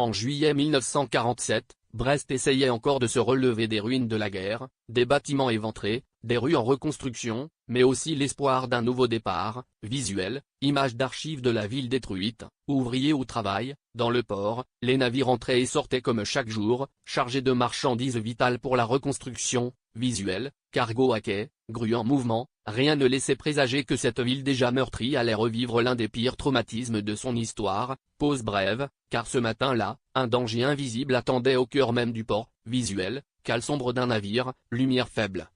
En juillet 1947, Brest essayait encore de se relever des ruines de la guerre, des bâtiments éventrés, des rues en reconstruction, mais aussi l'espoir d'un nouveau départ. Visuel, images d'archives de la ville détruite, ouvriers au travail, dans le port, les navires entraient et sortaient comme chaque jour, chargés de marchandises vitales pour la reconstruction. Visuel, cargo à quai, grues en mouvement, rien ne laissait présager que cette ville déjà meurtrie allait revivre l'un des pires traumatismes de son histoire. Pause brève, car ce matin-là, un danger invisible attendait au cœur même du port. Visuel, cale sombre d'un navire, lumière faible.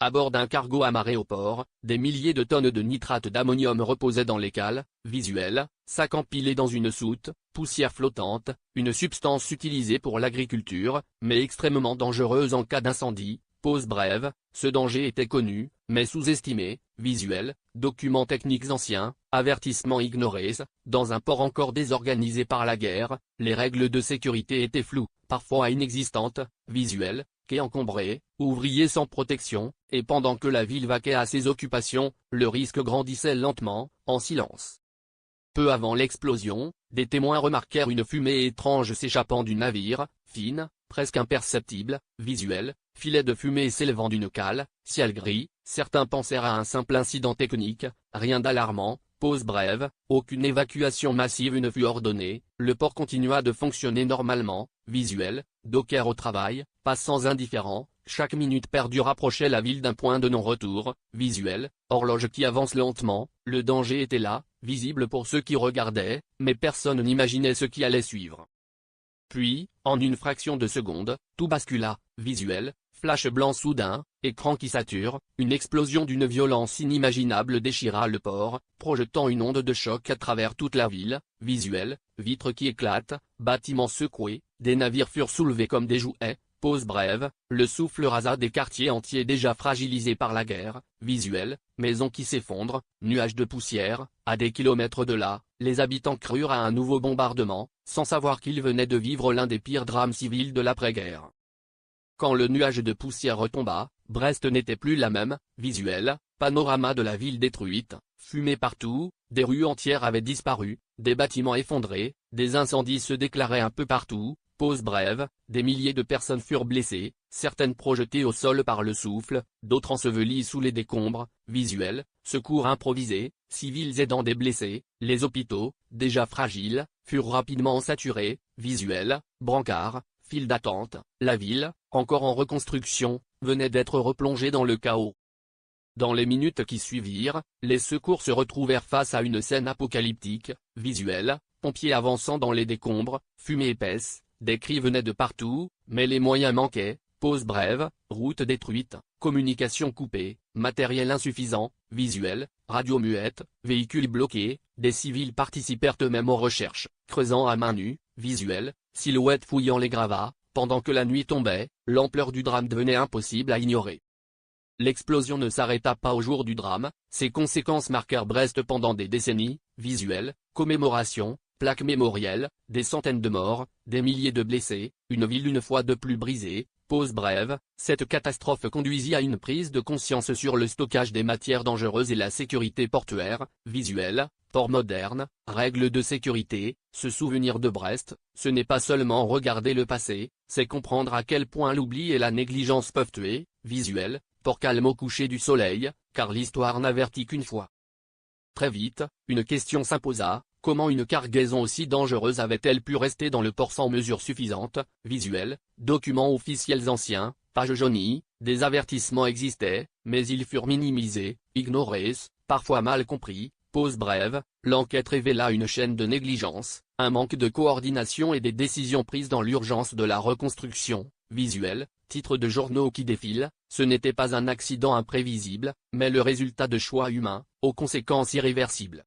À bord d'un cargo amarré au port, des milliers de tonnes de nitrate d'ammonium reposaient dans les cales. Visuel, sacs empilés dans une soute, poussière flottante, une substance utilisée pour l'agriculture, mais extrêmement dangereuse en cas d'incendie. Pause brève, ce danger était connu, mais sous-estimé. Visuel, documents techniques anciens, avertissements ignorés. Dans un port encore désorganisé par la guerre, les règles de sécurité étaient floues, parfois inexistantes. Visuel, quai encombré, ouvriers sans protection, et pendant que la ville vaquait à ses occupations, le risque grandissait lentement, en silence. Peu avant l'explosion, des témoins remarquèrent une fumée étrange s'échappant du navire, fine, presque imperceptible. Visuel, filet de fumée s'élevant d'une cale, ciel gris. Certains pensèrent à un simple incident technique, rien d'alarmant. Pause brève, aucune évacuation massive ne fut ordonnée, le port continua de fonctionner normalement. Visuel, dockers au travail, passants indifférents, chaque minute perdue rapprochait la ville d'un point de non-retour. Visuel, horloge qui avance lentement, le danger était là, visible pour ceux qui regardaient, mais personne n'imaginait ce qui allait suivre. Puis, en une fraction de seconde, tout bascula. Visuel, flash blanc soudain, écran qui sature, une explosion d'une violence inimaginable déchira le port, projetant une onde de choc à travers toute la ville. Visuel, vitres qui éclatent, bâtiments secoués, des navires furent soulevés comme des jouets. Pause brève, le souffle rasa des quartiers entiers déjà fragilisés par la guerre. Visuel, maisons qui s'effondrent, nuages de poussière. À des kilomètres de là, les habitants crurent à un nouveau bombardement, sans savoir qu'ils venaient de vivre l'un des pires drames civils de l'après-guerre. Quand le nuage de poussière retomba, Brest n'était plus la même. Visuel, panorama de la ville détruite, fumée partout, des rues entières avaient disparu, des bâtiments effondrés, des incendies se déclaraient un peu partout. Pause brève, des milliers de personnes furent blessées, certaines projetées au sol par le souffle, d'autres ensevelies sous les décombres. Visuel, secours improvisés, civils aidant des blessés, les hôpitaux, déjà fragiles, furent rapidement saturés. Visuel, brancards, files d'attente, la ville, encore en reconstruction, venait d'être replongée dans le chaos. Dans les minutes qui suivirent, les secours se retrouvèrent face à une scène apocalyptique. Visuel, pompiers avançant dans les décombres, fumée épaisse. Des cris venaient de partout, mais les moyens manquaient. Pause brève, routes détruites, communications coupées, matériel insuffisant. Visuel, radio muette, véhicules bloqués, des civils participèrent eux-mêmes aux recherches, creusant à main nue. Visuel, silhouettes fouillant les gravats. Pendant que la nuit tombait, l'ampleur du drame devenait impossible à ignorer. L'explosion ne s'arrêta pas au jour du drame, ses conséquences marquèrent Brest pendant des décennies. Visuel, commémoration, plaques mémorielles, des centaines de morts, des milliers de blessés, une ville une fois de plus brisée. Pause brève, cette catastrophe conduisit à une prise de conscience sur le stockage des matières dangereuses et la sécurité portuaire. Visuel, port moderne, règles de sécurité. Se souvenir de Brest, ce n'est pas seulement regarder le passé, c'est comprendre à quel point l'oubli et la négligence peuvent tuer. Visuel, port calme au coucher du soleil, car l'histoire n'avertit qu'une fois. Très vite, une question s'imposa. Comment une cargaison aussi dangereuse avait-elle pu rester dans le port sans mesure suffisante? Visuel, documents officiels anciens, pages jaunies, des avertissements existaient, mais ils furent minimisés, ignorés, parfois mal compris. Pause brève, l'enquête révéla une chaîne de négligence, un manque de coordination et des décisions prises dans l'urgence de la reconstruction. Visuel, titres de journaux qui défilent, ce n'était pas un accident imprévisible, mais le résultat de choix humains, aux conséquences irréversibles.